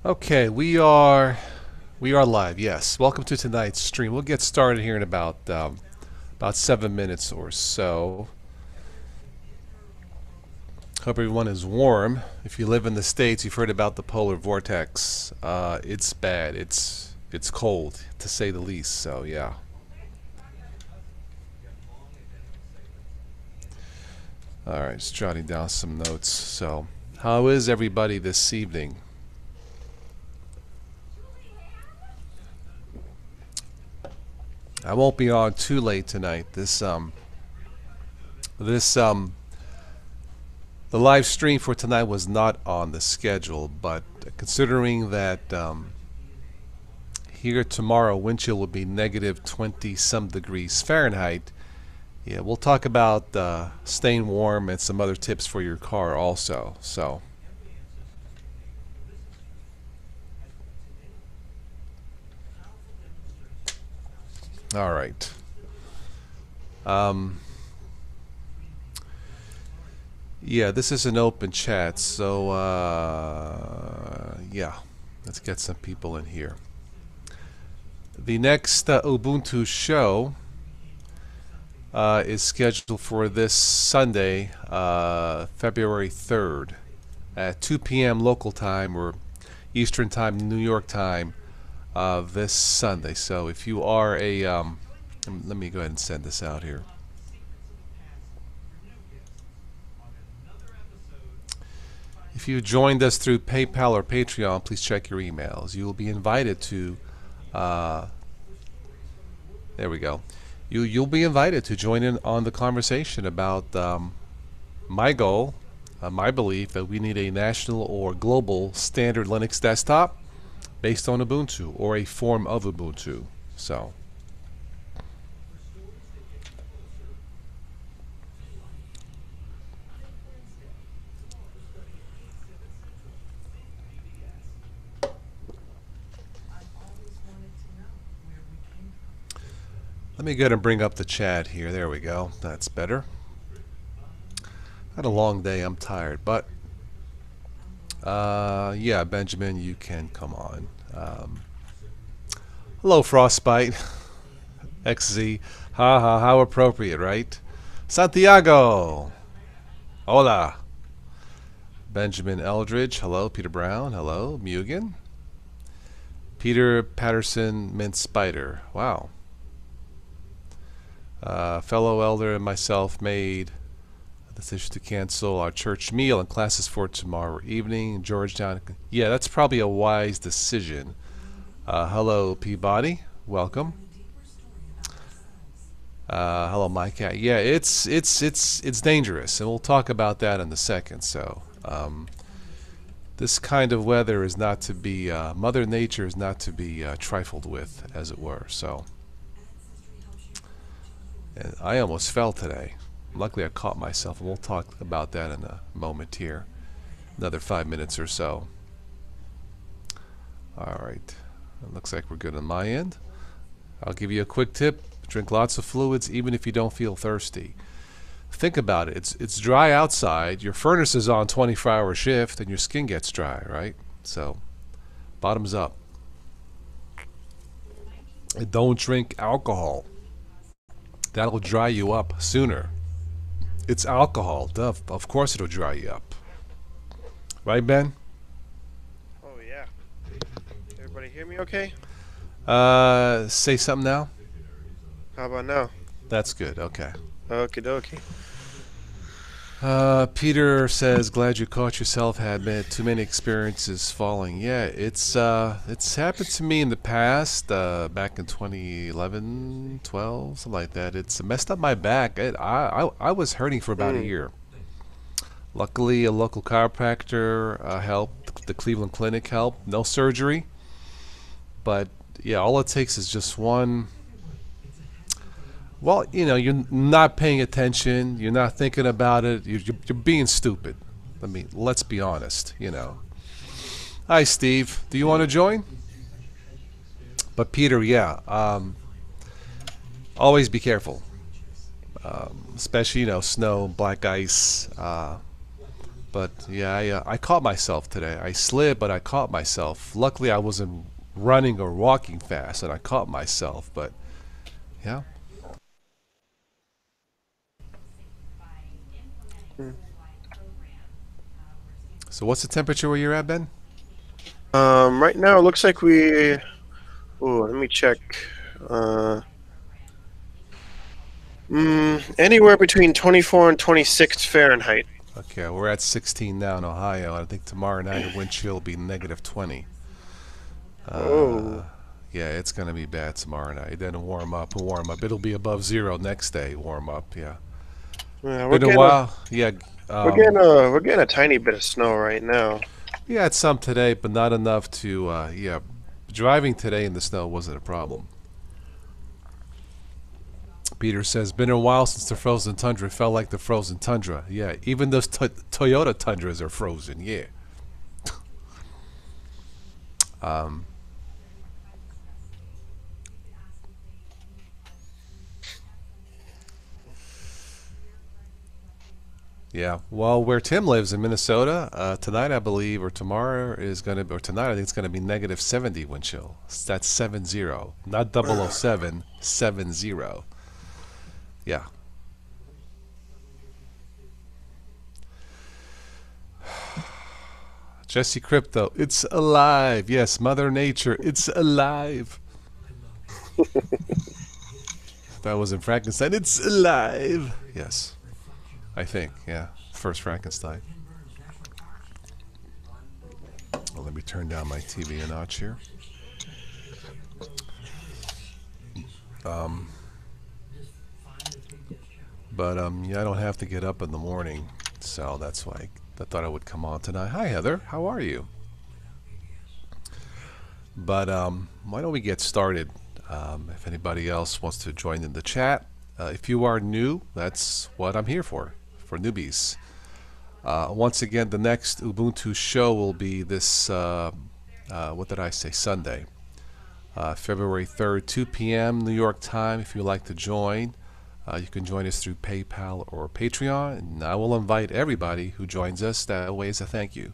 Okay, we are live. Yes, welcome to tonight's stream. We'll get started here in about 7 minutes or so. Hope everyone is warm. If you live in the States, you've heard about the polar vortex. It's bad. It's cold to say the least. So yeah. All right, just jotting down some notes. So, how is everybody this evening? I won't be on too late tonight. This the live stream for tonight was not on the schedule, but considering that here tomorrow wind chill will be negative 20 some degrees Fahrenheit, yeah, we'll talk about staying warm and some other tips for your car also. So, all right. Um, yeah, this is an open chat, so yeah, let's get some people in here. The next Ubuntu show is scheduled for this Sunday, February 3rd, at 2 p.m. local time or Eastern time, New York time, this Sunday. So if you are let me go ahead and send this out here. If you joined us through PayPal or Patreon, please check your emails. You will be invited to, uh, there we go. You'll be invited to join in on the conversation about my goal, my belief that we need a national or global standard Linux desktop based on Ubuntu or a form of Ubuntu. So, let me go ahead and bring up the chat here. There we go. That's better. Had a long day. I'm tired, but yeah, Benjamin, you can come on. Hello, Frostbite. XZ. Ha ha, how appropriate, right? Santiago. Hola. Benjamin Eldridge. Hello. Peter Brown. Hello. Mugen. Peter Patterson Mint Spider. Wow. Fellow elder and myself made a decision to cancel our church meal and classes for tomorrow evening in Georgetown. Yeah, that's probably a wise decision. Hello, Peabody. Welcome. Hello, my cat. Yeah, it's dangerous, and we'll talk about that in a second. So, this kind of weather is not to be. Mother Nature is not to be trifled with, as it were. So, and I almost fell today. Luckily, I caught myself, and we'll talk about that in a moment here. Another 5 minutes or so. All right. It looks like we're good on my end. I'll give you a quick tip. Drink lots of fluids even if you don't feel thirsty. Think about it. It's dry outside. Your furnace is on 24-hour shift and your skin gets dry, right? So, bottoms up. And don't drink alcohol. That'll dry you up sooner. It's alcohol. Duh. Of course it'll dry you up. Right, Ben? Oh yeah. Everybody hear me okay? Say something now. How about now? That's good. Okay. Okie dokie. Peter says, "Glad you caught yourself. Had too many experiences falling." Yeah, it's happened to me in the past. Back in 2011, 12, something like that. It's messed up my back. I was hurting for about a year. Luckily, a local chiropractor helped. The Cleveland Clinic helped. No surgery, but yeah, all it takes is just one. Well, you're not paying attention. You're not thinking about it. You're being stupid. Let's be honest. Hi, Steve. Do you want to join? But Peter, yeah. Always be careful. Especially, snow, black ice. But yeah, I caught myself today. I slid, but I caught myself. Luckily, I wasn't running or walking fast, and I caught myself. But yeah. Hmm. So what's the temperature where you're at, Ben? Right now it looks like we. Oh, let me check. Uh, Anywhere between 24 and 26 Fahrenheit. Okay, we're at 16 now in Ohio. I think tomorrow night the wind chill will be negative 20. Uh, Oh, yeah, it's gonna be bad tomorrow night. Then warm up, warm up. It'll be above zero next day. Warm up, yeah. yeah, Been a while. Yeah, we're getting a tiny bit of snow right now. we had some today, but not enough to. Yeah, driving today in the snow wasn't a problem. Peter says, been a while since the frozen tundra felt like the frozen tundra. Yeah, even those Toyota Tundras are frozen. Yeah. Um, yeah. Well, where Tim lives in Minnesota, tonight I believe, or tomorrow is going to, or tonight I think it's going to be negative 70 wind chill. That's 70, not 007, 70. Yeah. Jesse Crypto, it's alive. Yes, Mother Nature, it's alive. That was in Frankenstein. It's alive. Yes, I think. Yeah, first Frankenstein. Well, let me turn down my TV a notch here. Um, yeah, I don't have to get up in the morning, so that's why I thought I would come on tonight. Hi, Heather. How are you? But why don't we get started? If anybody else wants to join in the chat, if you are new, that's what I'm here for newbies. Once again, the next Ubuntu show will be this, what did I say, Sunday, February 3rd, 2 p.m. New York time. If you'd like to join, you can join us through PayPal or Patreon, and I will invite everybody who joins us that way as a thank you.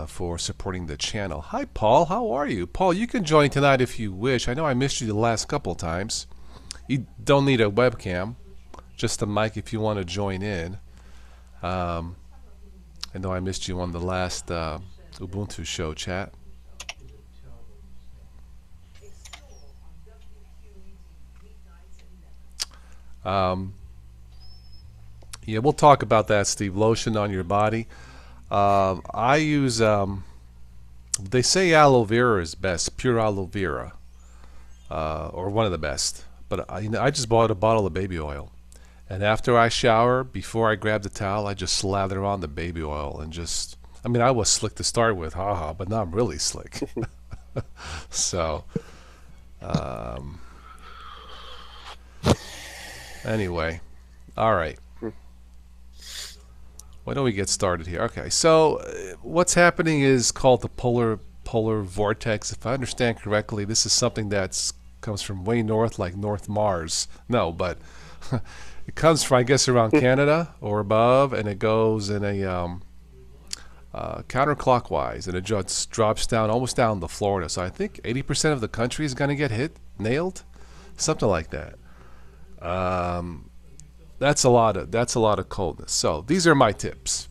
For supporting the channel. Hi, Paul. How are you? Paul, you can join tonight if you wish. I know I missed you the last couple of times. You don't need a webcam, just a mic if you want to join in. I know I missed you on the last Ubuntu show chat. Yeah, we'll talk about that, Steve. Lotion on your body. I use, they say aloe vera is best, pure aloe vera, or one of the best. But I just bought a bottle of baby oil. And after I shower, before I grab the towel, I just slather on the baby oil and just, I mean, I was slick to start with, haha, but now I'm really slick. So, anyway, all right. Why don't we get started here? Okay, so what's happening is called the polar vortex. If I understand correctly, this is something that comes from way north, like North Mars. No, but it comes from, I guess, around Canada or above, and it goes in a counterclockwise, and it just drops down almost down to Florida. So I think 80% of the country is going to get hit, nailed, something like that. That's a lot of coldness. So these are my tips.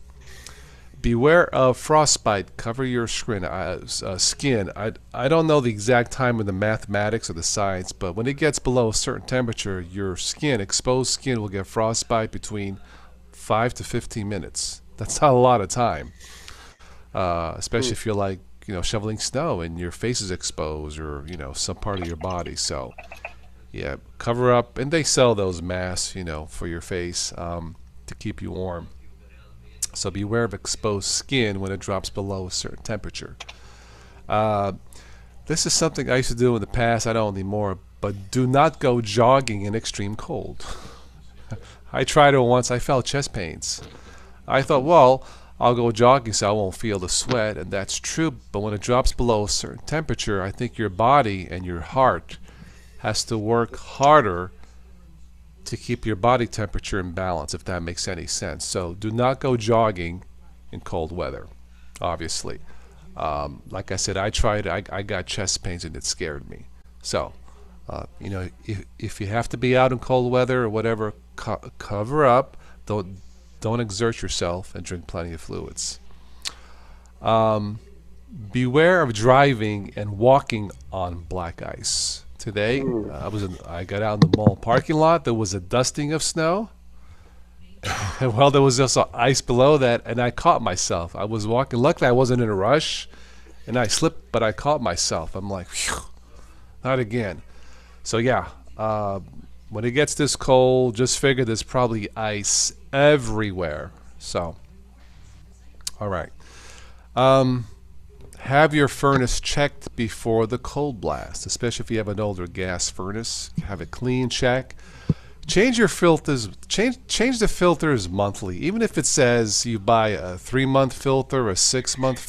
Beware of frostbite. Cover your skin. I don't know the exact time of the mathematics or the science, but when it gets below a certain temperature, your skin, exposed skin, will get frostbite between 5 to 15 minutes. That's not a lot of time, especially if you're like, shoveling snow and your face is exposed, or some part of your body. So yeah, cover up, and they sell those masks, for your face, to keep you warm. So beware of exposed skin when it drops below a certain temperature. This is something I used to do in the past. I don't anymore. But do not go jogging in extreme cold. I tried it once. I felt chest pains. I thought, well, I'll go jogging so I won't feel the sweat, and that's true. But when it drops below a certain temperature, I think your body and your heart has to work harder to keep your body temperature in balance, if that makes any sense. So do not go jogging in cold weather, obviously. Like I said, I tried. I got chest pains and it scared me. So, if you have to be out in cold weather or whatever, cover up. Don't exert yourself and drink plenty of fluids. Um, Beware of driving and walking on black ice. Today, Mm. I got out in the mall parking lot. There was a dusting of snow. And well, there was also ice below that, and I caught myself. I was walking. Luckily, I wasn't in a rush, and I slipped, but I caught myself. I'm like, phew, not again. So yeah, when it gets this cold, just figure there's probably ice everywhere. So, all right. Um, have your furnace checked before the cold blast, especially if you have an older gas furnace. Have it clean, check. Change your filters. Change the filters monthly, even if it says you buy a 3-month filter, a 6-month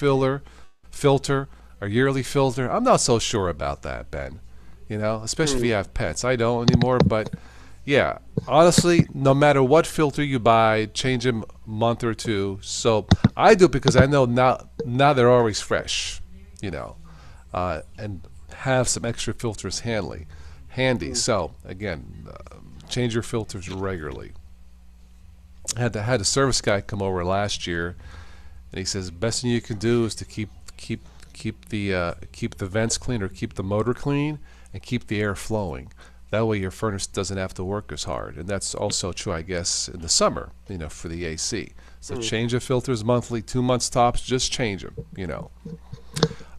filter, a yearly filter. I'm not so sure about that, Ben. Especially if Mm. you have pets. I don't anymore, but yeah, honestly, no matter what filter you buy, change them a month or two. So I do because I know now they're always fresh, and have some extra filters handy. Mm. So again, change your filters regularly. I had a service guy come over last year, and he says best thing you can do is to keep the vents clean or keep the motor clean and keep the air flowing. That way your furnace doesn't have to work as hard. And that's also true, I guess, in the summer, for the AC. So Mm. change the filters monthly, 2 months tops, just change them.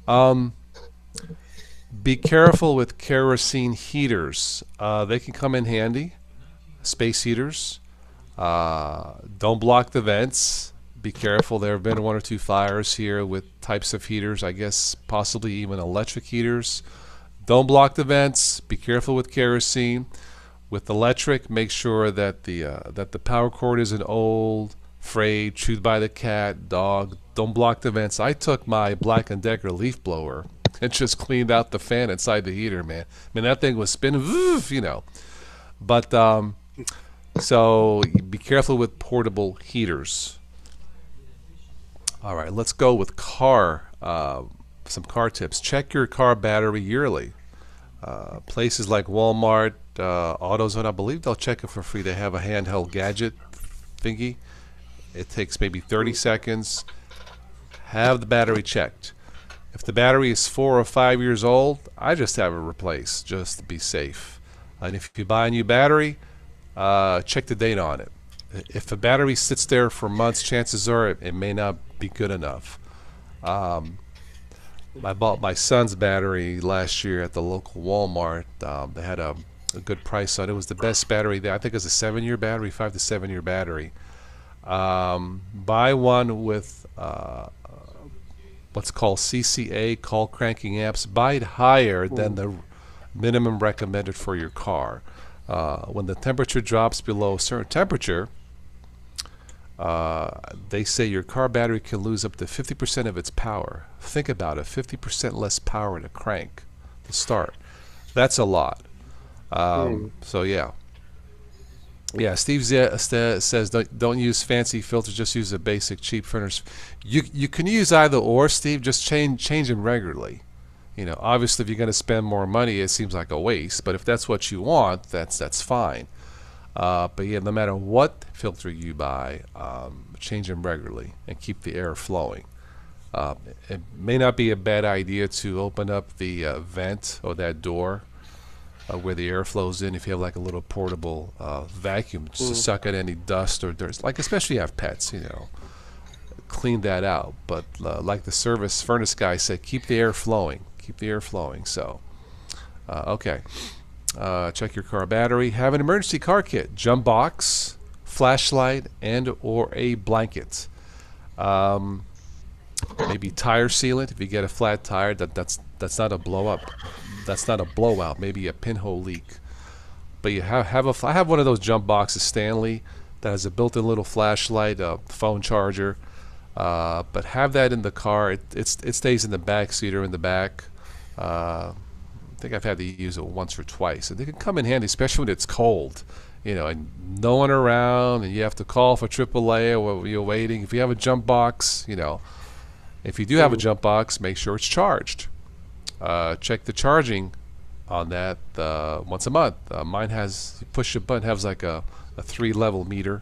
Um, be careful with kerosene heaters. They can come in handy, space heaters. Don't block the vents. Be careful. There have been one or two fires here with types of heaters, I guess possibly even electric heaters. Don't block the vents. Be careful with kerosene. With electric, make sure that the power cord isn't old, frayed, chewed by the cat, dog. Don't block the vents. I took my Black and Decker leaf blower and just cleaned out the fan inside the heater, man. I mean, that thing was spinning, But so be careful with portable heaters. All right, let's go with some car tips. Check your car battery yearly. Places like Walmart, AutoZone, I believe they'll check it for free. They have a handheld gadget thingy. It takes maybe 30 seconds. Have the battery checked. If the battery is 4 or 5 years old, I just have it replaced just to be safe. And if you buy a new battery, check the date on it. If a battery sits there for months, chances are it may not be good enough. I bought my son's battery last year at the local Walmart. They had a good price on it. It was the best battery there. I think it was a 7-year battery, 5 to 7-year battery. Buy one with what's called CCA, call cranking amps. Buy it higher than Mm. the minimum recommended for your car. When the temperature drops below a certain temperature, they say your car battery can lose up to 50% of its power. Think about it, 50% less power to crank to start. That's a lot. Mm. So yeah. Yeah, Steve says don't use fancy filters, just use a basic cheap furnace. You can use either or, Steve, just change them regularly. Obviously if you're going to spend more money, it seems like a waste, but if that's what you want, that's fine. But yeah, no matter what filter you buy, change them regularly and keep the air flowing. It may not be a bad idea to open up the vent or that door where the air flows in if you have like a little portable vacuum just to Mm. suck out any dust or dirt. Like especially if you have pets, clean that out. But like the service furnace guy said, keep the air flowing. Keep the air flowing. So, okay. Check your car battery. Have an emergency car kit, jump box, flashlight, and or a blanket. Maybe tire sealant if you get a flat tire. That's not a blow up. That's not a blowout. Maybe a pinhole leak. But you I have one of those jump boxes, Stanley, that has a built-in little flashlight, a phone charger. But have that in the car. It stays in the back seat or in the back. I think I've had to use it once or twice. And they can come in handy, especially when it's cold. and no one around, and you have to call for AAA or you're waiting. If you have a jump box, if you do have a jump box, make sure it's charged. Check the charging on that once a month. Mine has, you push a button, has like a 3-level meter,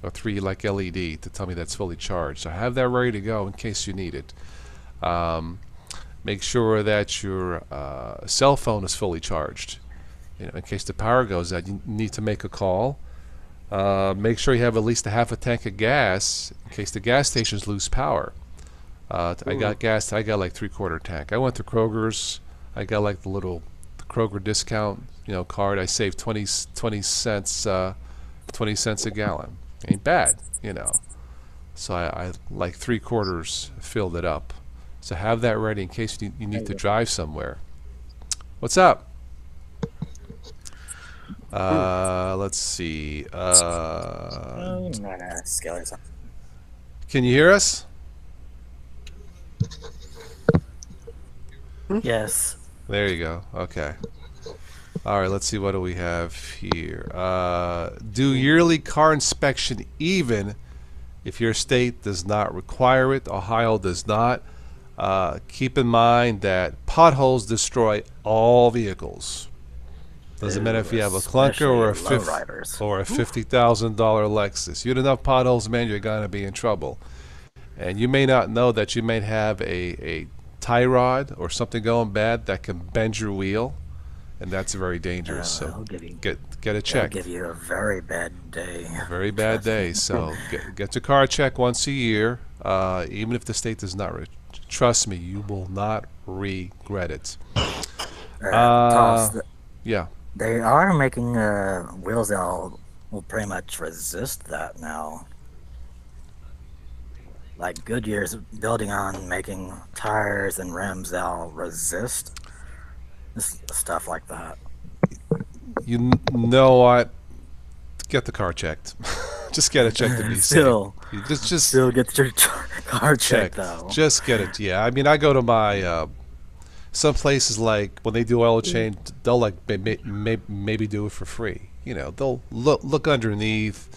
or 3 like LED to tell me that's fully charged. So have that ready to go in case you need it. Make sure that your cell phone is fully charged. In case the power goes out, you need to make a call. Make sure you have at least a half a tank of gas in case the gas stations lose power. I got gas. I got like 3/4 tank. I went to Kroger's. I got like the little Kroger discount, card. I saved 20 cents, 20 cents a gallon. Ain't bad, So I like 3/4 filled it up. So have that ready in case you need to drive somewhere. What's up? Let's see. Can you hear us? Yes. There you go. Okay. All right, let's see. What do we have here? Do yearly car inspection even if your state does not require it. Ohio does not. Keep in mind that potholes destroy all vehicles. Doesn't matter if you have a clunker or a $50,000 Lexus. You had enough potholes, man, you're gonna be in trouble. And you may not know that you may have a tie rod or something going bad that can bend your wheel, and that's very dangerous. So get it checked. It'll give you a very bad day. A very bad day. So get your car checked once a year, even if the state does not. Trust me, you will not regret it. Yeah. They are making wheels that will pretty much resist that now. Like Goodyear's building on making tires and rims that'll resist stuff like that. You know what? Get the car checked. Just get it checked to be still, safe. Just still get your car checked though. Just get it. Yeah, I mean, I go to my some places like when they do oil change, they'll like maybe do it for free. They'll look underneath,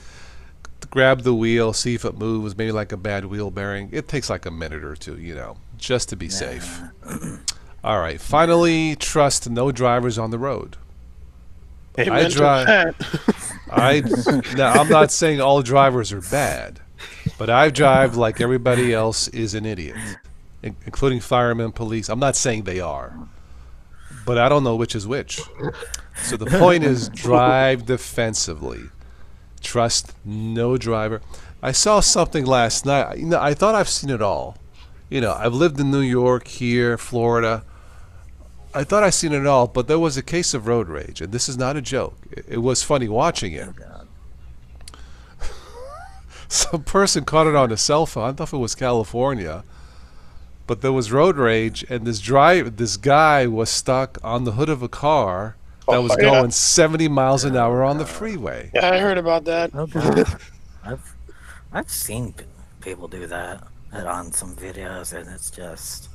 grab the wheel, see if it moves, maybe like a bad wheel bearing. It takes like a minute or two, just to be safe. All right. Finally, trust no drivers on the road. Amen to that. Now, I'm not saying all drivers are bad, but I drive like everybody else is an idiot, including firemen, police. I'm not saying they are, but I don't know which is which. So the point is, drive defensively. Trust no driver. I saw something last night. I thought I've seen it all. I've lived in New York, here, Florida. I thought I'd seen it all, but there was a case of road rage, and this is not a joke. It was funny watching it. Some person caught it on a cell phone. I don't know if it was California, but there was road rage, and this guy was stuck on the hood of a car that was going 70 miles an hour on the freeway. Yeah, I heard about that. Oh, God. I've seen people do that on some videos, and it's just.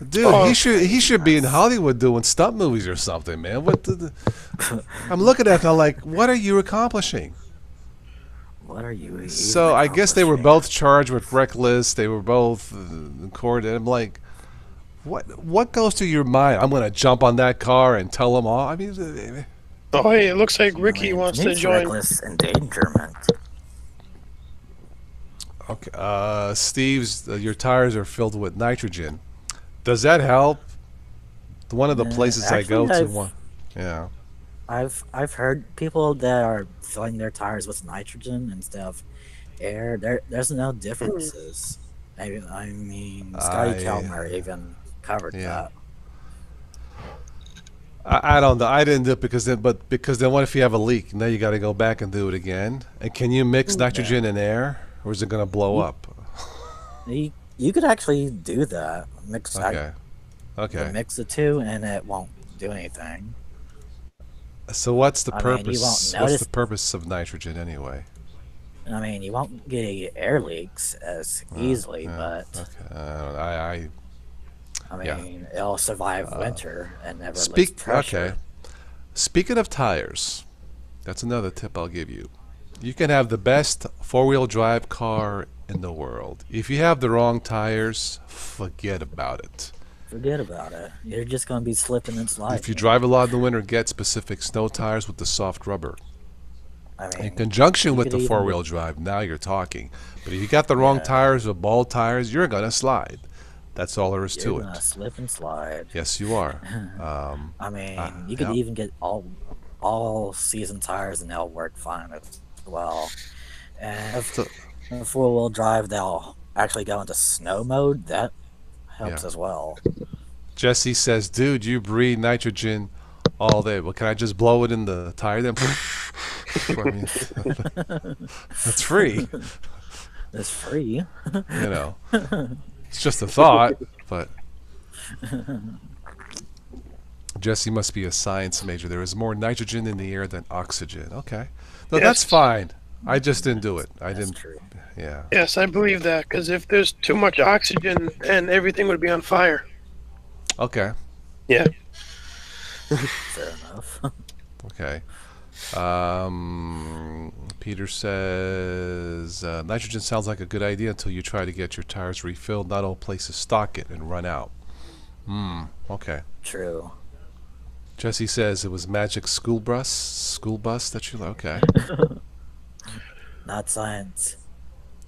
Dude, he should be in Hollywood doing stunt movies or something, man. I'm looking at it, I'm like, what are you accomplishing? What are you? So I guess they were both charged with reckless. They were both in court. And I'm like, what goes through your mind? I'm gonna jump on that car and tell them all. I mean, hey, it looks like Ricky wants to join. Reckless endangerment. Okay, Steve's, your tires are filled with nitrogen. Does that help? One of the places I go to, yeah. I've heard people that are filling their tires with nitrogen instead of air. There's no differences. I mean, Scotty Kelmer even covered that. I don't know. I didn't do it because then what if you have a leak? Now you got to go back and do it again. And can you mix nitrogen and air, or is it going to blow up? You could actually do that. Mix the two, and it won't do anything. So what's the purpose? What's the purpose of nitrogen anyway? I mean, you won't get air leaks as easily, but I mean, it'll survive winter and never lose pressure. Okay. Speaking of tires, That's another tip I'll give you. You can have the best four-wheel drive car in the world. If you have the wrong tires, forget about it. Forget about it. You're just gonna be slipping and sliding. If you drive a lot in the winter, get specific snow tires with the soft rubber. I mean, In conjunction you with could the even four-wheel get- drive, now you're talking. But if you got the wrong Yeah. tires or bald tires, you're gonna slide. That's all there is you're to gonna it. slip and slide. Yes, you are. I mean, you could yeah. even get all season tires and they'll work fine as well. And if So, the four-wheel drive, they'll actually go into snow mode. That helps Yeah. as well. Jesse says, "Dude, you breathe nitrogen all day. Well, can I just blow it in the tire then?" I mean, that's free. It's free. You know, it's just a thought. But Jesse must be a science major. There is more nitrogen in the air than oxygen. Okay, no, Yes. that's fine. I just didn't do it. I That's didn't. true. Yeah. Yes, I believe that, because if there's too much oxygen, and everything would be on fire. Okay. Yeah. Fair enough. Okay. Peter says nitrogen sounds like a good idea until you try to get your tires refilled. Not all places stock it and run out. Okay. True. Jesse says it was magic school bus. School bus that you okay. Not science.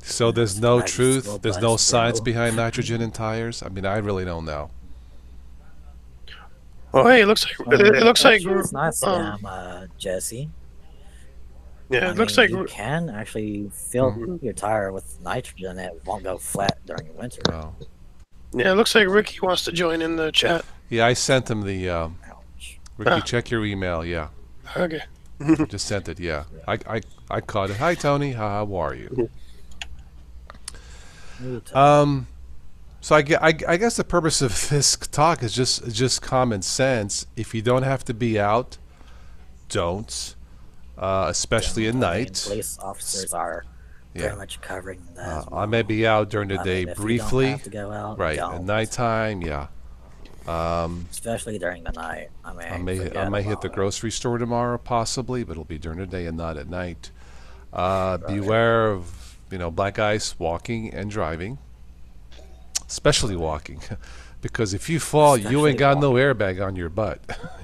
So there's It's no magic truth. school There's bus, no science bro. behind nitrogen in tires. I mean, I really don't know. Well, hey, it looks like it looks like Actually, it's not um, scam, Jesse. yeah, I it looks mean, like you can actually fill Mhm. your tire with nitrogen. It won't go flat during winter. Oh. yeah, it looks like Ricky wants to join in the chat. Yeah, I sent him the Ouch. Ricky. Ah. Check your email. Yeah, Okay. just sent it. Yeah, I caught it. Hi Tony, how are you? Me too. So I guess the purpose of this talk is just common sense. If you don't have to be out, don't. Especially at I mean, night. police officers are Yeah. pretty much covering that. as I well. may be out during the I day mean, if you briefly. don't have to go out, Right, at don't. nighttime, yeah. Especially during the night. I mean, I may hit forget the about it. grocery store tomorrow, possibly, but it'll be during the day and not at night. Beware of black ice walking and driving, especially walking, because if you fall, you Especially ain't got no airbag on your butt.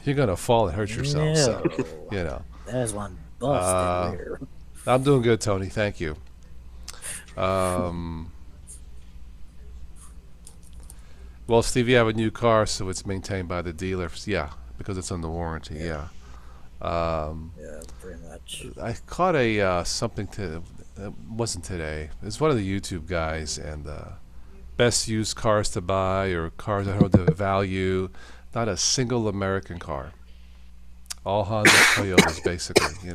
You're gonna fall and hurt yourself. So, No. There's one busted rear. I'm doing good, Tony. Thank you. Well, Steve, you have a new car, so it's maintained by the dealer. Yeah, because it's under warranty. Yeah. Yeah, pretty much. I caught a something to. It wasn't today. It's one of the YouTube guys, and best used cars to buy or cars that hold the value. Not a single American car. All Honda, Toyotas, basically.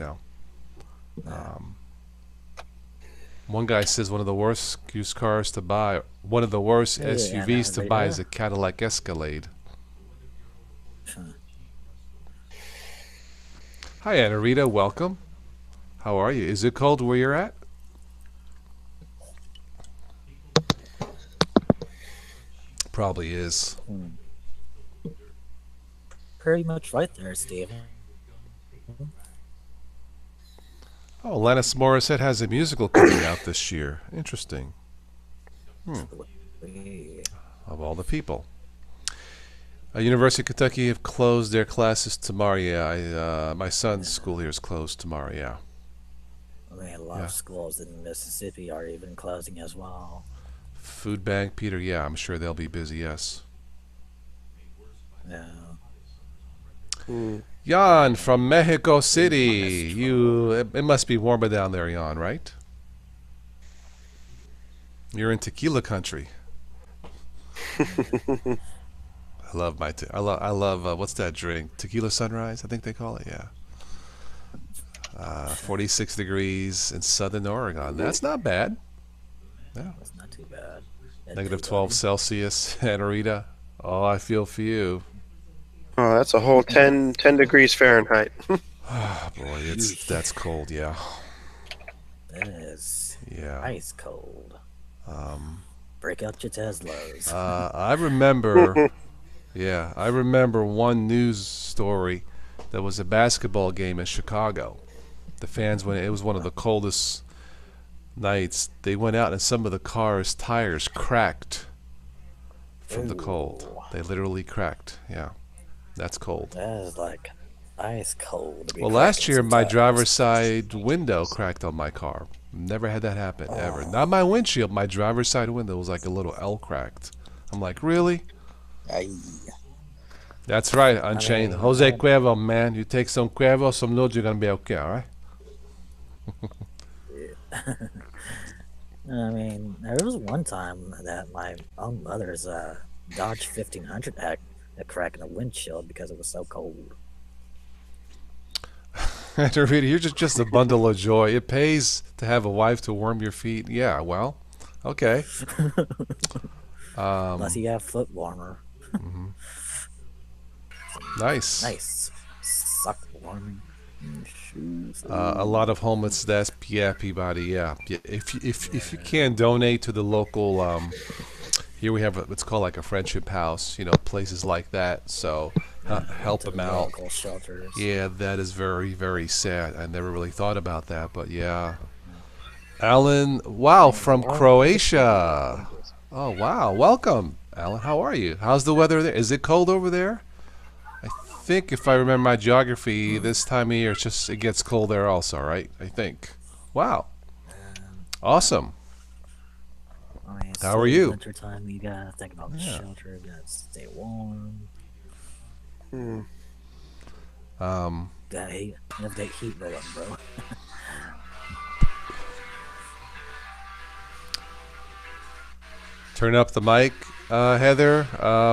One guy says one of the worst used cars to buy, one of the worst Hey, SUVs to buy is Anna a Cadillac Escalade. Hi, Anna Rita. Welcome. How are you? Is it cold where you're at? Probably is. Pretty much right there, Steven. Oh, Alanis Morissette has a musical coming out this year. Interesting. Of all the people. University of Kentucky have closed their classes tomorrow. Yeah, my son's school here is closed tomorrow. Yeah. I mean, a lot Yeah. of schools in Mississippi are even closing as well. Food bank, Peter. Yeah, I'm sure they'll be busy. Yes. Yeah. Jan from Mexico City. It must be warmer down there, Jan, right? You're in tequila country. I love I love what's that drink? Tequila Sunrise, I think they call it. Yeah. 46 degrees in southern Oregon. That's not bad. Yeah. That's not too bad. Negative 12 Celsius, Anarita. Oh, I feel for you. Oh, that's a whole 10 degrees Fahrenheit. Oh, boy, that's cold. Yeah. That is Yeah. ice cold. Break out your Teslas. I remember, yeah, I remember one news story. There was a basketball game in Chicago, The fans when it was one of the coldest nights, they went out and some of the cars' tires cracked from the cold. Ooh, They literally cracked. Yeah, that's cold. that is like ice cold to be Well, last cracking year some my tires. driver's side window cracked on my car. Never had that happen ever. Not my windshield. My driver's side window was like a little L cracked. I'm like, really? Ay. That's right, I Unchained. mean, Jose Cuervo, man. You take some Cuervo, some loads, you're gonna be okay, all right? I mean, there was one time that my own mother's Dodge 1500 had a crack in the windshield because it was so cold. Rita, you're just a bundle of joy. It pays to have a wife to warm your feet. Yeah, well, okay. Unless you have foot warmer. Mhm. Nice. Nice. Sock warming. Shoes. A lot of homeless. That's yeah, Peabody. Yeah. If you can donate to the local, here we have what's called like a friendship house. Places like that. So help To them the out. local shelters. Yeah, that is very very sad. I never really thought about that, but yeah. Alan, wow, from Croatia. Oh wow, welcome, Alan. How are you? How's the weather there? Is it cold over there? I think if I remember my geography, this time of year it gets cold there also, right? I think. Wow, awesome. I mean, it's How still are you? Winter time, you gotta think about the Yeah. shelter. You gotta stay warm. Hmm. That heat, have that heat rolling, bro. Turn up the mic, Heather.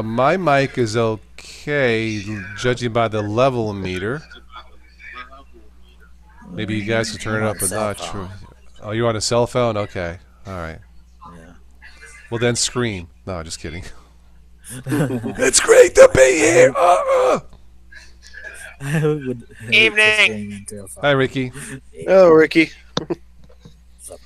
My mic is okay, judging by the level meter. Maybe you guys can turn I'm it on up a cell notch. phone. Oh, you're on a cell phone? Okay. All right. Yeah. Well, then scream. No, just kidding. It's great to be here. I would hate to Evening. scream into a phone. Hi, Ricky. Oh, Ricky. Sup,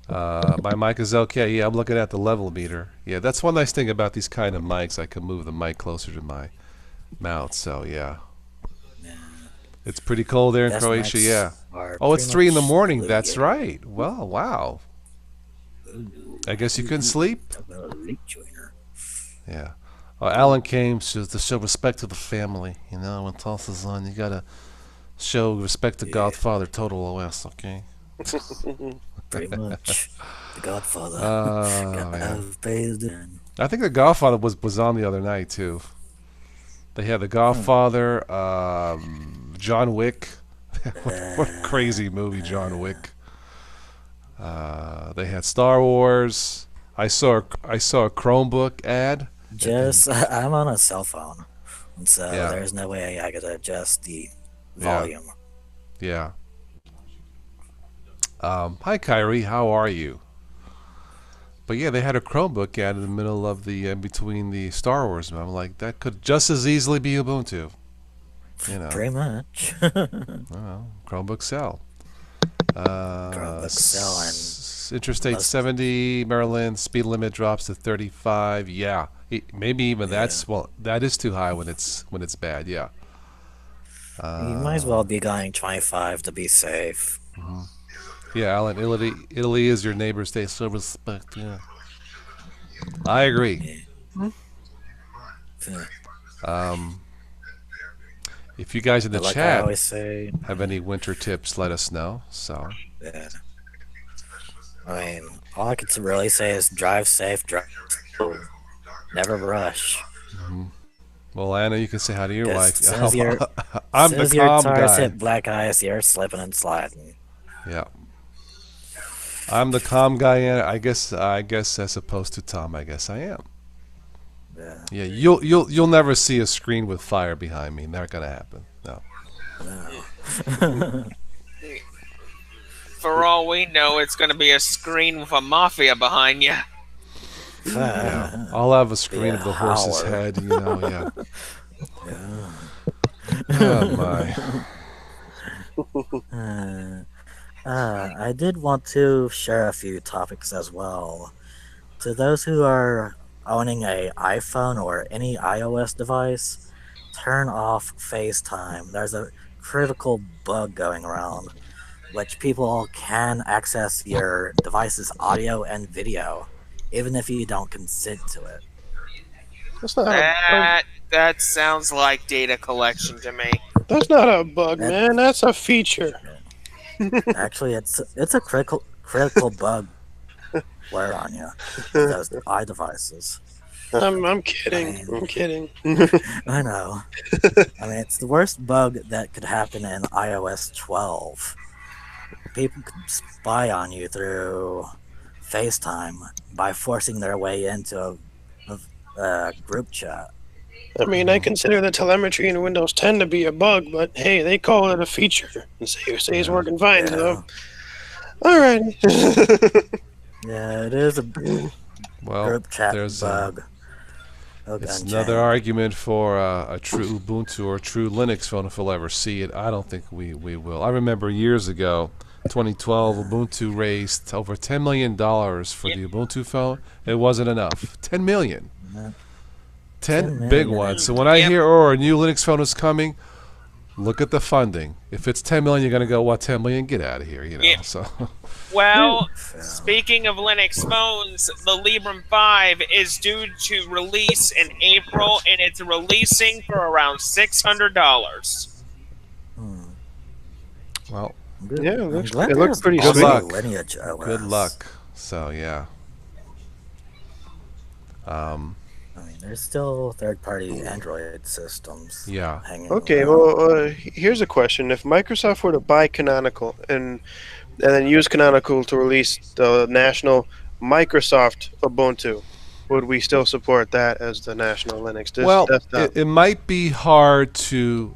bro? My mic is okay. Yeah, I'm looking at the level meter. Yeah, that's one nice thing about these kind of mics. I can move the mic closer to my mouth. So yeah, Yeah. it's pretty cold there in Best Croatia. nights Yeah. are Oh, it's pretty 3 in the much morning. blue, That's yeah. right. Well, wow. I guess you couldn't sleep. Talk about a late joiner. Yeah. Alan came to show respect to the family. When Tulsa's on, you gotta show respect to Yeah. Godfather Total OS. Okay. Pretty much. The Godfather. Oh Gotta man. have faith in. I think the Godfather was on the other night too. They had the Godfather, John Wick. What a crazy movie, John Wick. They had Star Wars. I saw a Chromebook ad. Just, I'm on a cell phone. And so Yeah. there's no way I could adjust the Yeah. volume. Yeah. Hi, Kyrie. How are you? But yeah, they had a Chromebook ad in the middle of the between the Star Wars. And I'm like, that could just as easily be Ubuntu. Pretty much. Well, Chromebook sell. Chromebook sell and Interstate most- 70, Maryland, speed limit drops to 35. Yeah, maybe even that's that is too high when it's bad. Yeah. You might as well be going 25 to be safe. Yeah, Alan, Italy is your neighbor state, so respect. Yeah, I agree. Yeah. If you guys in the But like I chat always say, have any winter tips, let us know. So, yeah. I mean, all I could really say is drive safe, drive slow, never rush. well, Anna, you can say hi to your wife. As soon as your, I'm as soon the as your calm tires guy. hit black ice, you're slipping and sliding. Yeah. I'm the calm guy, and I guess as opposed to Tom, I guess I am. Yeah. Yeah, you'll never see a screen with fire behind me. Not gonna happen. No. For all we know, it's going to be a screen with a mafia behind you. Yeah. I'll have a screen Yeah, of the horse's howler. head. Yeah. Oh my. I did want to share a few topics as well. To those who are owning a iPhone or any iOS device, turn off FaceTime. There's a critical bug going around, which people can access your device's audio and video, even if you don't consent to it. That's not a bug. That sounds like data collection to me. That's not a bug, That man. That's a feature. actually, it's a critical bug where on you with those iDevices. I'm kidding. I mean- I'm kidding. I know. I mean, it's the worst bug that could happen in iOS 12. People could spy on you through FaceTime by forcing their way into a group chat. I mean, I consider the telemetry in Windows 10 to be a bug, but hey, they call it a feature and say it's Yeah. working fine. Yeah, So, all right. yeah, it is a Well, group chat there's bug. it's Unchained. another argument for a true Ubuntu or true Linux phone if we'll ever see it. I don't think we will. I remember years ago, 2012, Ubuntu raised over $10 million for the Ubuntu phone. It wasn't enough. 10 million. Yeah. 10 10 big million. ones. So when I Yep. hear, oh, a new Linux phone is coming, look at the funding. If it's 10 million, you're going to go, what, 10 million? Get out of here, you know. Yeah. So Well, Yeah. speaking of Linux phones, the Librem 5 is due to release in April, and it's releasing for around $600. Hmm. well, Good. Yeah, I'm looks- glad it looks there's pretty also sweet. Good luck. Lineage OS. good luck. So yeah. I mean, there's still third-party Android systems Yeah. hanging Okay, around. well, here's a question: if Microsoft were to buy Canonical and then use Canonical to release the national Microsoft Ubuntu, would we still support that as the national Linux Well, desktop? it might be hard to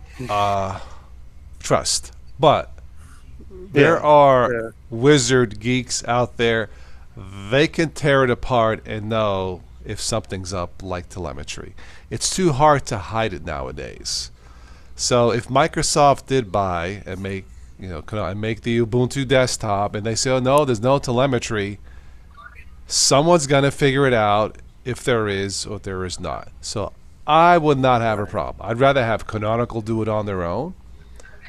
trust, but there Yeah, are yeah. wizard geeks out there. They can tear it apart and know if something's up, like telemetry. It's too hard to hide it nowadays. So if Microsoft did buy and make, and make the Ubuntu desktop, and they say, oh no, there's no telemetry, someone's gonna figure it out if there is or there is not. So I would not have a problem. I'd rather have Canonical do it on their own.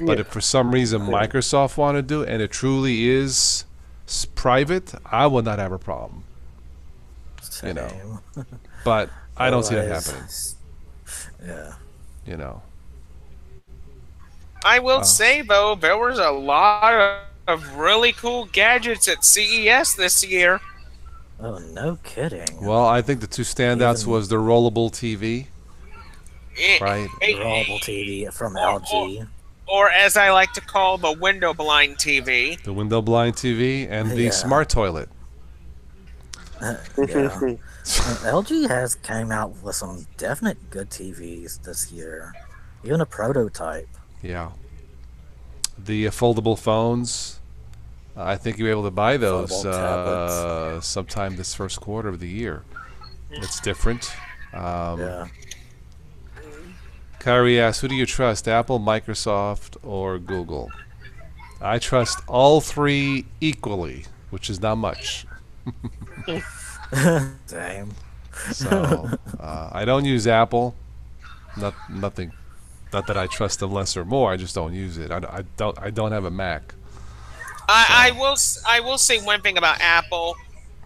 But Yeah. if for some reason Microsoft want to do it and it truly is private, I would not have a problem. You know. Same. But I don't see that Otherwise- happening. Yeah. You know. I will say, though, there was a lot of really cool gadgets at CES this year. Oh, no kidding. Well, I think the two standouts Even- was the rollable TV, right? Rollable TV from LG. Or as I like to call the window blind TV. The window blind TV and the Yeah. smart toilet. Yeah. LG has came out with some definite good TVs this year. Even a prototype. Yeah. The foldable phones. I think you'll be able to buy those Foldable tablets. sometime this first quarter of the year. It's different. Yeah. Kyrie asks, who do you trust, Apple, Microsoft, or Google? I trust all three equally, which is not much. Same. So I don't use Apple. Nothing. Not that I trust them less or more. I just don't use it. I don't have a Mac. I will say one thing about Apple.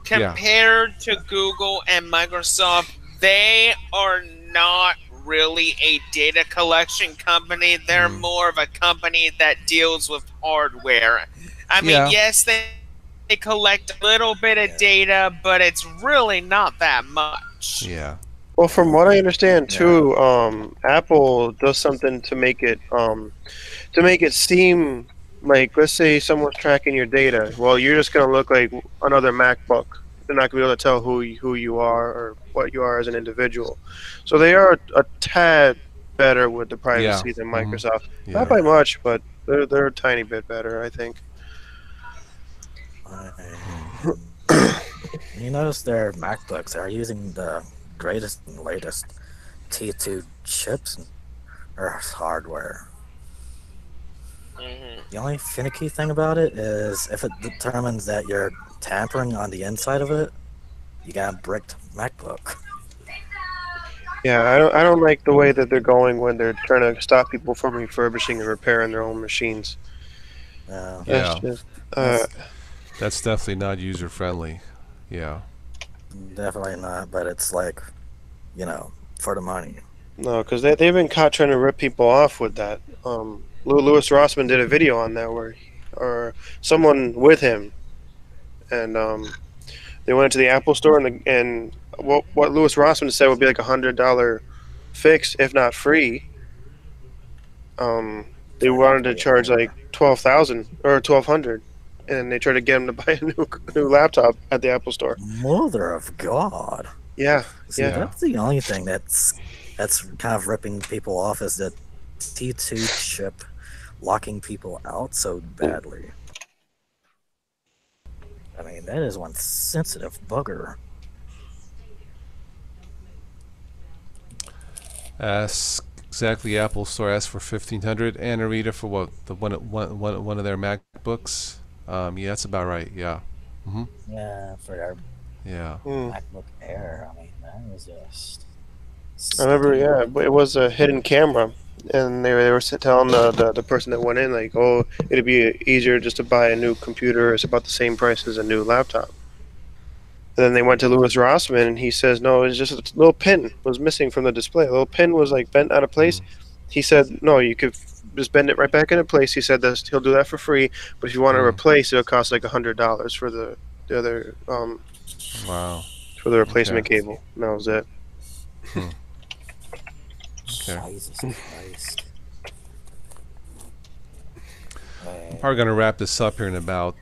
Compared to Google and Microsoft, they are not really a data collection company. They're more of a company that deals with hardware. I mean, Yeah. yes, they collect a little bit of data, but it's really not that much. Yeah. Well, from what I understand too, Apple does something to make it seem like, let's say someone's tracking your data. Well, you're just gonna look like another MacBook. They're not gonna be able to tell who you are or what you are as an individual. So they are a tad better with the privacy than Microsoft. Yeah. Not by much, but they're a tiny bit better, I think. You notice their MacBooks are using the greatest and latest T2 chips or hardware. The only finicky thing about it is if it determines that you're tampering on the inside of it, you got a bricked MacBook. Yeah, I don't like the way that they're going when they're trying to stop people from refurbishing and repairing their own machines. That's Yeah, just That's that's definitely not user friendly. Yeah. definitely not. But it's like, for the money. no, because they've been caught trying to rip people off with that. Lewis Rossman did a video on that or someone with him, and they went into the Apple store and what Lewis Rossman said would be like $100 fix, if not free. They Turned out wanted to to be charge like more. 12,000 or 1,200, and they tried to get him to buy a new laptop at the Apple store. Mother of God. Yeah, See, yeah. Yeah. that's the only thing that's kind of ripping people off is the T2 chip locking people out so badly. I mean, that is one sensitive bugger. Ask exactly Apple Store asked for 1,500 and Arita for what the one of their MacBooks. Yeah, that's about right. Yeah. Mhm. Yeah, for our Yeah. MacBook Air, I mean, that was just I remember. stinking. Yeah, it was a hidden camera, and they were telling the person that went in like, oh, it'd be easier just to buy a new computer. It's about the same price as a new laptop. And then they went to Louis Rossman, and he says, no, it's just a little pin was missing from the display. A little pin was like bent out of place. He said, no, you could just bend it right back into place. He said that he'll do that for free, but if you want to replace, it'll cost like $100 for the other Wow. for the replacement Okay. cable. And that was it. Okay. Jesus Christ. I'm probably going to wrap this up here in about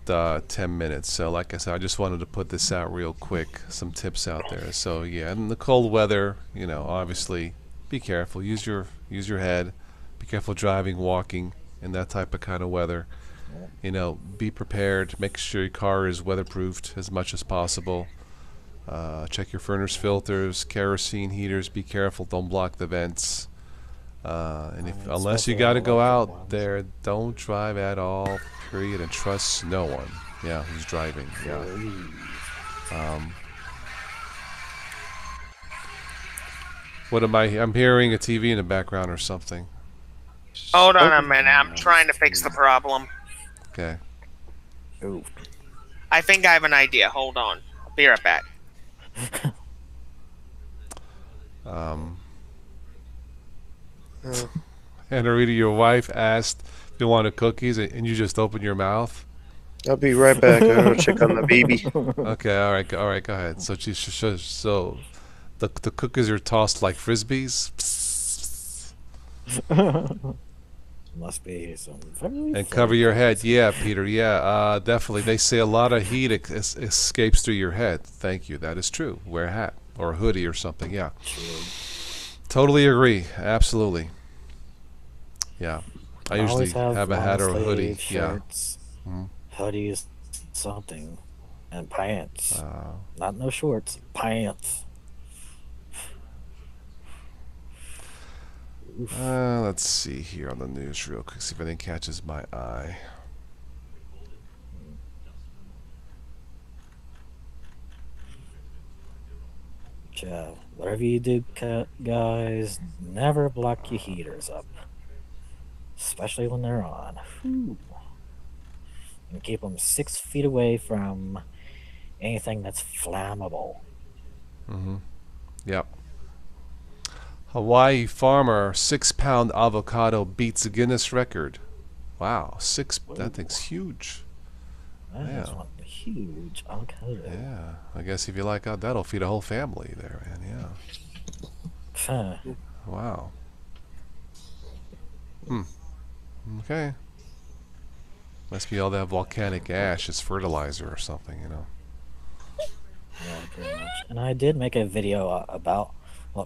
10 minutes. So, like I said, I just wanted to put this out real quick, some tips out there. So, yeah, in the cold weather, obviously, be careful. Use your head. Be careful driving, walking in that type of kind of weather. Be prepared. Make sure your car is weatherproofed as much as possible. Check your furnace filters, kerosene heaters. Be careful. Don't block the vents. And unless you got to go out there, don't drive at all. Period. And trust no one. Yeah, who's driving? Yeah. What am I? I'm hearing a TV in the background or something. Hold on a minute. I'm trying to fix the problem. Okay. Ooh. I think I have an idea. Hold on. I'll be right back. And Arita, your wife asked if you wanted cookies, and you just opened your mouth. I'll be right back. I'm gonna check on the baby. Okay, all right, go ahead. So so the cookies are tossed like frisbees. Must be some very And cover your head. Yeah, Peter. Yeah, definitely. They say a lot of heat escapes through your head. Thank you. That is true. Wear a hat or a hoodie or something. Yeah. true. Totally agree. Absolutely. Yeah. I usually always have a hat or a hoodie. long-sleeve Yeah. shirts, hoodies, something, and pants. Not no shorts, pants. Let's see here on the news real quick. See if anything catches my eye. Yeah, whatever you do, guys, never block your heaters up, especially when they're on. Whew. And keep them 6 feet away from anything that's flammable. Yep. Hawaii farmer 6-pound avocado beats Guinness record. Wow, that thing's huge. That's one huge avocado. Yeah, I guess if you like that'll feed a whole family there, man. Yeah. Huh. Wow. Okay. Must be all that volcanic ash as fertilizer or something, Yeah, pretty much. And I did make a video about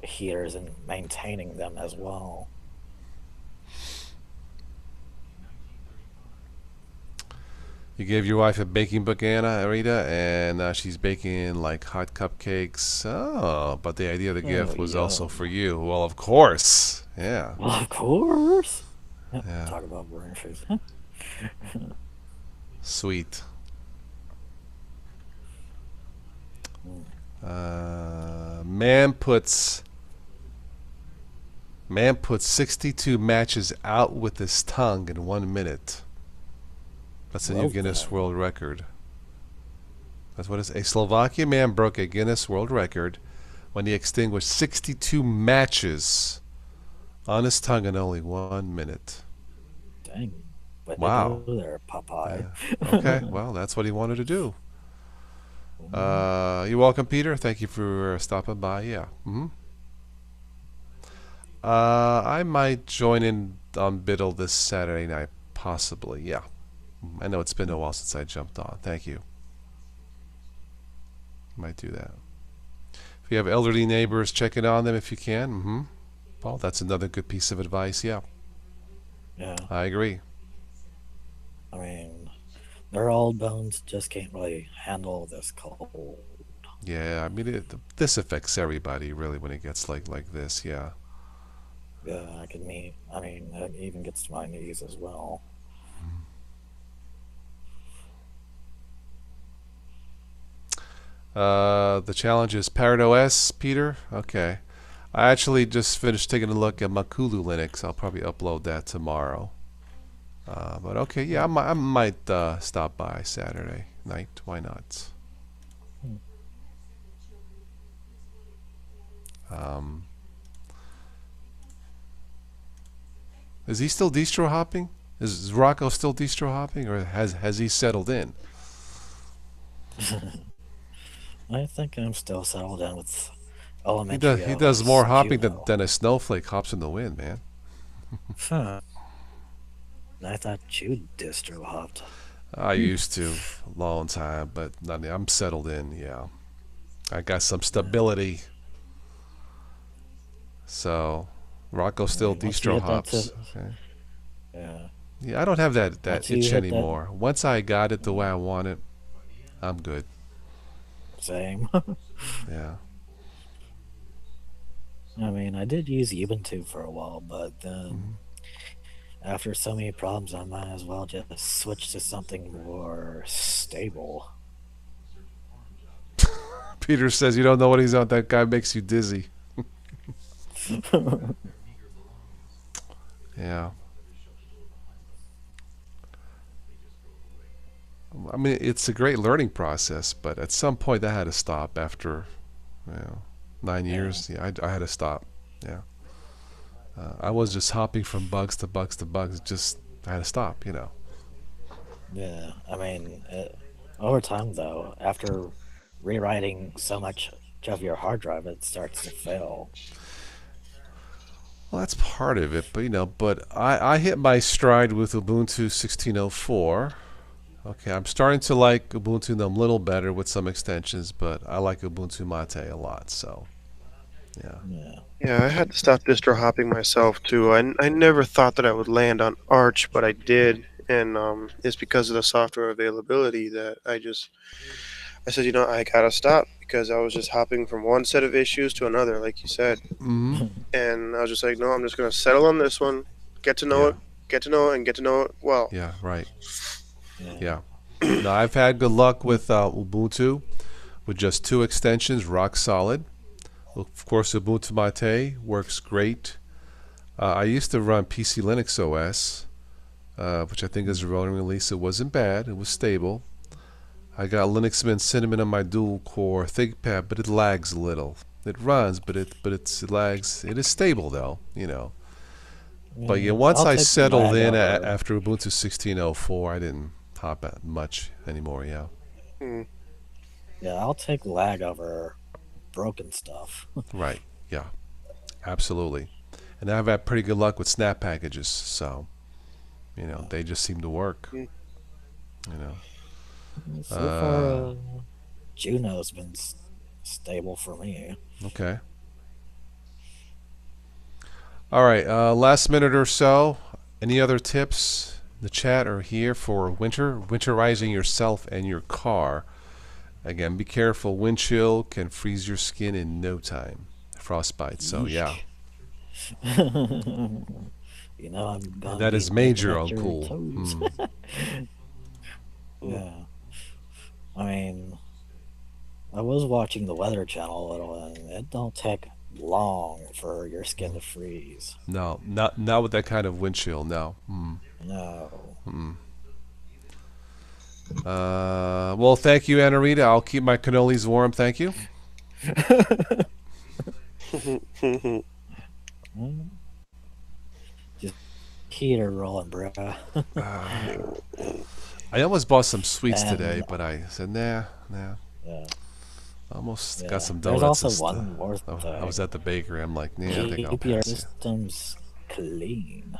heaters and maintaining them as well. You gave your wife a baking book, Rita, and she's baking like hot cupcakes. Oh, but the idea of the gift was also for you. Well, of course. Yeah. Well, of course. Yeah. Talk about burn shoes. Sweet. Man puts Man put 62 matches out with his tongue in 1 minute. That's a new Well Guinness then, World Record. That's what it is. A Slovakian man broke a Guinness World Record when he extinguished 62 matches on his tongue in only 1 minute. dang. Way to Wow. go there, Popeye. Yeah. Okay, well, that's what he wanted to do. Mm, You're welcome, Peter. Thank you for stopping by. Yeah. I might join in on Biddle this Saturday night, possibly. Yeah. I know it's been a while since I jumped on. Thank you. Might do that. If you have elderly neighbors, check in on them if you can. Well, that's another good piece of advice. Yeah, yeah. I agree. I mean, their old bones just can't really handle this cold. Yeah, I mean, this affects everybody really when it gets like this. Yeah. Yeah, I can meet. I mean, it even gets to my knees as well. The challenge is Parrot OS, Peter. Okay. I actually just finished taking a look at Makulu Linux. I'll probably upload that tomorrow. But okay, yeah, I might stop by Saturday night. Why not? Hmm. Um, is he still distro hopping? Is Rocco still distro hopping, or has he settled in? I think I'm still settled in with He does elementary he does more OS hopping than, Juno. than a snowflake hops in the wind, man. Huh. I thought you distro hopped. I used to a long time, but I'm settled in. Yeah, I got some stability. So Rocco I still mean, once you distro hit that, hops. Okay. yeah. Yeah, I don't have that Once you itch hit that, anymore. Once I got it the way I want it, I'm good. same. Yeah. I mean, I did use Ubuntu for a while, but Mhm. then after so many problems, I might as well just switch to something more stable. Peter says you don't know what he's on. That guy makes you dizzy. Yeah. I mean, it's a great learning process, but at some point that had to stop after, you know, 9 years. Yeah, I had to stop. Yeah. I was just hopping from bugs to bugs to bugs. Just I had to stop. Yeah, I mean, over time though, after rewriting so much of your hard drive, it starts to fail. Well, that's part of it, but I hit my stride with Ubuntu 16.04. Okay, I'm starting to like Ubuntu a little better with some extensions, but I like Ubuntu Mate a lot. So yeah. Yeah, Yeah, I had to stop distro hopping myself too. I never thought that I would land on Arch, but I did, and it's because of the software availability that I said, I gotta stop because I was just hopping from one set of issues to another, like you said, Hmm. and I was just like, no, I'm just gonna settle on this one, get to know Yeah. it, get to know it, and get to know it well. Yeah. Right. yeah, Yeah. Now I've had good luck with Ubuntu with just two extensions, rock solid. Of course, Ubuntu Mate works great. I used to run PC Linux OS, which I think is a rolling release. It wasn't bad. It was stable. I got Linux Mint Cinnamon on my dual core ThinkPad, but it lags a little. It runs, but it lags. It is stable though. But yeah, yeah. once I'll I take settled lag in over. after Ubuntu 16.04, I didn't hop at much anymore. Yeah, Mm. Yeah, I'll take lag over broken stuff. right. Yeah, absolutely. And I've had pretty good luck with snap packages, so they just seem to work. Mm. You know. So far, Uh, Juno's been stable for me. okay. All right. Last minute or so. Any other tips in the chat or here for winterizing yourself and your car? Again, be careful. Wind chill can freeze your skin in no time. Frostbite. So yeah, Yeesh. I'm gonna that be is nipping major at your uncool. toes. Yeah, I mean, I was watching the Weather Channel a little, and it don't take long for your skin to freeze. No, not with that kind of windshield. No. No. Well, thank you, Anna Rita. I'll keep my cannolis warm. Thank you. Just heater rolling, bro. I almost bought some sweets And- today, but I said nah. Yeah. Almost Yeah. got some There's donuts. also one more I was at the bakery. I'm like, nah, I think I'll Keep your pass. systems clean.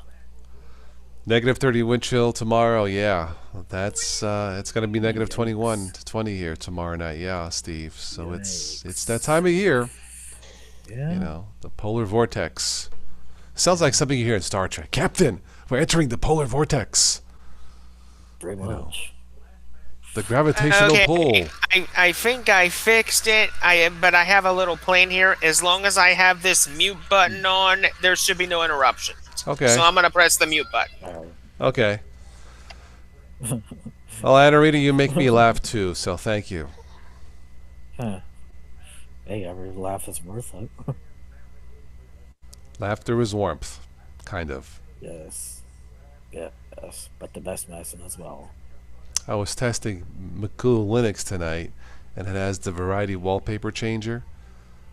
Negative 30 wind chill tomorrow. Yeah, that's it's gonna be negative 21 to 20 here tomorrow night. Yeah, Steve. So it's that time of year. Yeah. You know, the polar vortex. Sounds like something you hear in Star Trek. Captain, we're entering the polar vortex. Pretty know. much. The gravitational pull. I think I fixed it. But I have a little plan here. As long as I have this mute button on, there should be no interruptions. Okay. So I'm gonna press the mute button. Okay. Well, Anna Rita, you make me laugh too, so thank you. Huh. Hey, every laugh is worth it. Laughter is warmth, kind of. Yes. Yes. But the best medicine as well. I was testing McCool Linux tonight, and it has the variety wallpaper changer.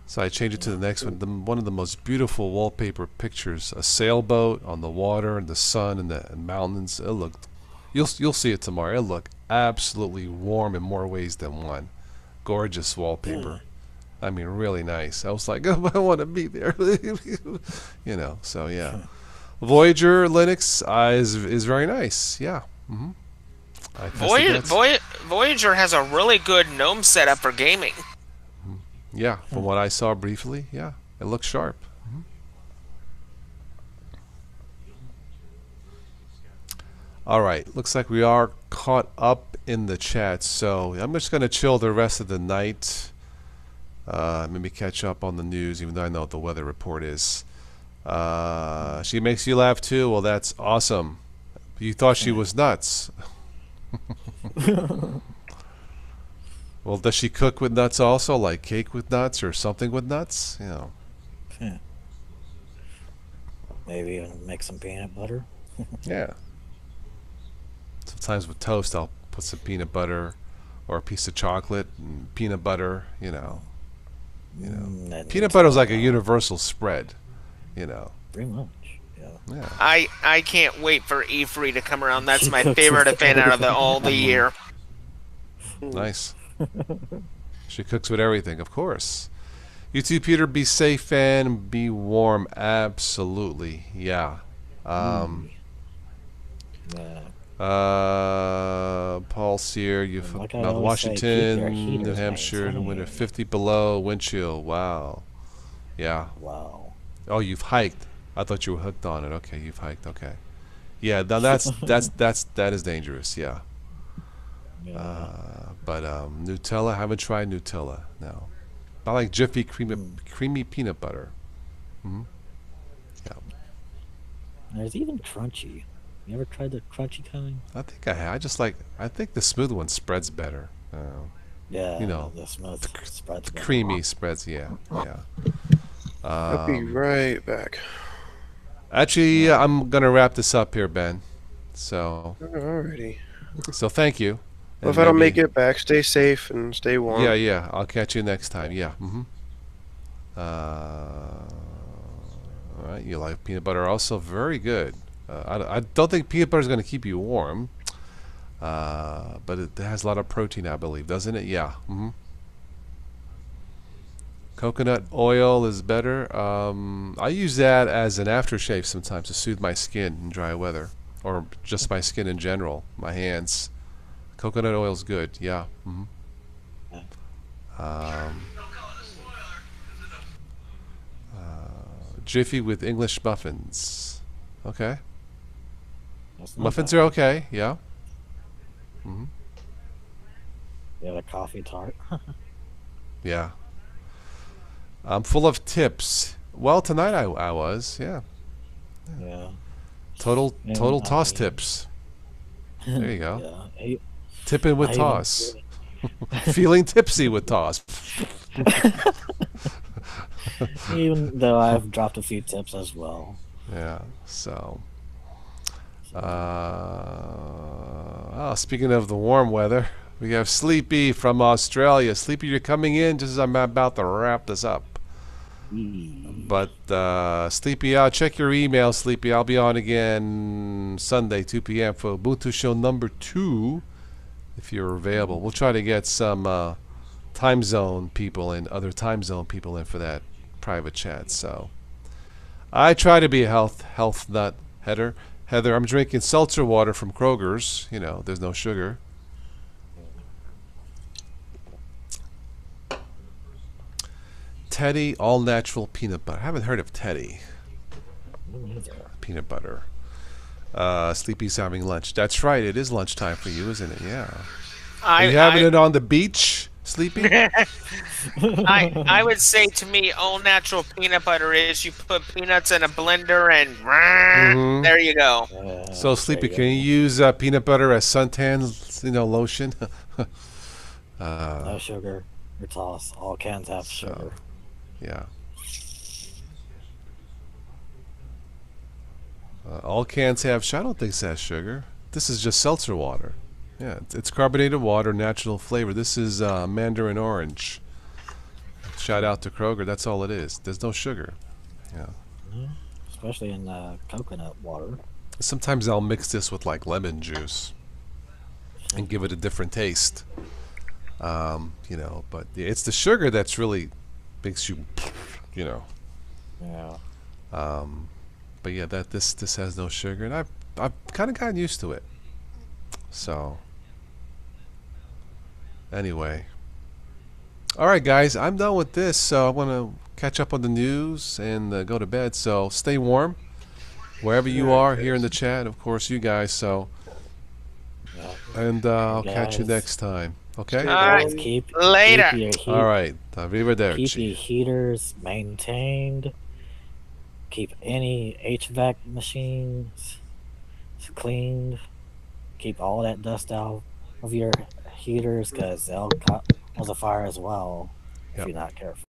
So I changed it to the next one. One of the most beautiful wallpaper pictures: a sailboat on the water and the sun and the mountains. It looked. You'll see it tomorrow. It looked absolutely warm in more ways than one. Gorgeous wallpaper. I mean, really nice. I was like, oh, I want to be there. You know. So yeah, Voyager Linux is very nice. Yeah. Mm-hmm. Voyager has a really good GNOME setup for gaming. Yeah, from what I saw briefly, yeah, it looks sharp. All right, looks like we are caught up in the chat, so I'm just going to chill the rest of the night. Maybe catch up on the news, even though I know what the weather report is. She makes you laugh too? Well, that's awesome. You thought she was nuts. Well, does she cook with nuts also, like cake with nuts or something with nuts? You know. Maybe make some peanut butter. Yeah. Sometimes with toast, I'll put some peanut butter or a piece of chocolate and peanut butter. You know. Peanut butter is like a universal spread. You know. Pretty much. Yeah. I can't wait for E3 to come around. That's my favorite event out of all the year. Nice. She cooks with everything, of course. You too, Peter. Be safe and be warm. Absolutely. Yeah. Paul Sear, Mount Washington, New Hampshire, in the winter, 50 below, wind chill. Wow. Yeah. Wow. Oh, you've hiked. I thought you were hooked on it. Okay, you've hiked. Okay. Yeah, now that is dangerous. Yeah. But Nutella, haven't tried Nutella. No. I like Jiffy creamy peanut butter. Yeah. There's even crunchy. You ever tried the crunchy kind? I think I have. I think the smooth one spreads better. Yeah. You know, the smooth spreads. the creamy spreads. Yeah. Yeah. I'll be right back. Actually, I'm gonna wrap this up here, Ben. So. Alrighty. So thank you. Well, if I don't make it back, stay safe and stay warm. Yeah. I'll catch you next time. Yeah. All right. You like peanut butter also? Very good. I don't think peanut butter is going to keep you warm, but it has a lot of protein, I believe, doesn't it? Yeah. Coconut oil is better. I use that as an aftershave sometimes to soothe my skin in dry weather, or just my skin in general, my hands. Coconut oil is good. Yeah. Jiffy with English muffins. Okay. Muffins are okay. Yeah. You have a coffee tart. Yeah. I'm full of tips. Well, tonight I was. Yeah. Yeah. Total toss tips. There you go. Yeah. Tipping with toss. Feeling tipsy with toss. Even though I've dropped a few tips as well. Yeah. So, So, speaking of the warm weather, we have Sleepy from Australia. Sleepy, you're coming in just as I'm about to wrap this up. But Sleepy, I'll check your email, Sleepy. I'll be on again Sunday, 2 p.m. for Ubuntu Show number 2, if you're available. We'll try to get some time zone people and other time zone people in for that private chat. So I try to be a health nut, Heather. Heather, I'm drinking seltzer water from Kroger's. You know, there's no sugar. Teddy all natural peanut butter. I haven't heard of Teddy. Peanut butter. Sleepy's having lunch. That's right. It is lunchtime for you, isn't it? Yeah. Are you having it on the beach, Sleepy? I would say to me, all natural peanut butter is you put peanuts in a blender and there you go. So Sleepy, can you use peanut butter as suntan, lotion? no sugar. It's all cans have sugar. Yeah. All cans have sugar. I don't think it has sugar. This is just seltzer water. Yeah, it's carbonated water, natural flavor. This is mandarin orange. Shout out to Kroger. That's all it is. There's no sugar. Yeah. Especially in coconut water. Sometimes I'll mix this with like lemon juice and give it a different taste. But it's the sugar that's really makes you, Yeah. But yeah, this has no sugar, and I've kind of gotten used to it. So anyway, all right, guys, I'm done with this. So I want to catch up on the news and go to bed. So stay warm wherever you are here in the chat. Of course, you guys. So, and I'll catch you next time. Okay. All right. Keep Later. All right. Arrivederci. Keep your heaters maintained. Keep any HVAC machines cleaned. Keep all that dust out of your heaters because they'll cause a fire as well if you're not careful.